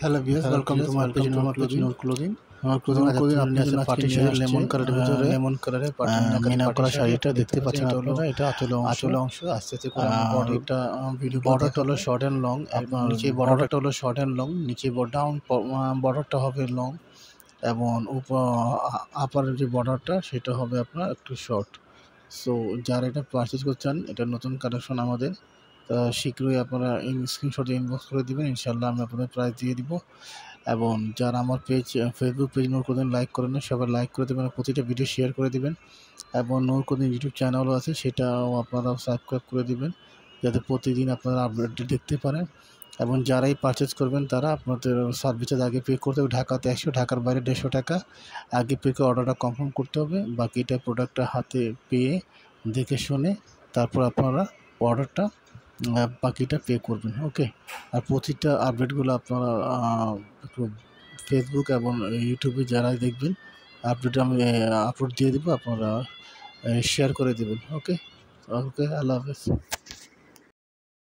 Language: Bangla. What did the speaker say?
Hello viewers, welcome to my page Noor Clothing. Noor Clothing আপনি যে পার্টি শাড়ি লেমন কালারের ভিতরে মিনাকরা শাড়িটা দেখতে পাচ্ছেন আপনারা। এটা আঁচল অংশ আস্তে আস্তে করে বডিটা বর্ডারটা হলো শর্ট এন্ড লং, আপনার নিচে বর্ডারটা হলো শর্ট এন্ড লং, নিচে ডাউন বর্ডারটা হবে লং এবং আপারের যে বর্ডারটা সেটা হবে আপনার একটু শর্ট। সো যারা এটা পারচেজ করছেন, এটা নতুন কালেকশন আমাদের, শীঘ্রই আপনারা স্ক্রিনশট ইনবক্স করে দিবেন, ইনশাল্লাহ আমি আপনাদের প্রাইস দিয়ে দিব। এবং যারা আমার ফেসবুক পেজ নূর কদিন লাইক করেন না, সবাই লাইক করে দেবেন, প্রতিটা ভিডিও শেয়ার করে দিবেন। এবং নূর কদিন ইউটিউব চ্যানেলও আছে, সেটাও আপনারা সাবস্ক্রাইব করে দিবেন যাতে প্রতিদিন আপনারা আপডেট দেখতে পারেন। এবং যারাই পারচেজ করবেন তারা আপনাদের সার্ভিসের আগে পে করতে হবে। ঢাকাতে 100, ঢাকার বাইরে 150 টাকা আগে পে করে অর্ডারটা কনফার্ম করতে হবে। বাকিটা প্রোডাক্টটা হাতে পেয়ে দেখে শুনে তারপর আপনারা অর্ডারটা বাকিটা পে করবেন। ওকে, আর প্রতিটা আপডেটগুলো আপনারা ফেসবুক এবং ইউটিউবে যারা দেখবেন আপডেট আমি আপলোড দিয়ে দেবো, আপনারা শেয়ার করে দেবেন। ওকে, আল্লাহ হাফেজ।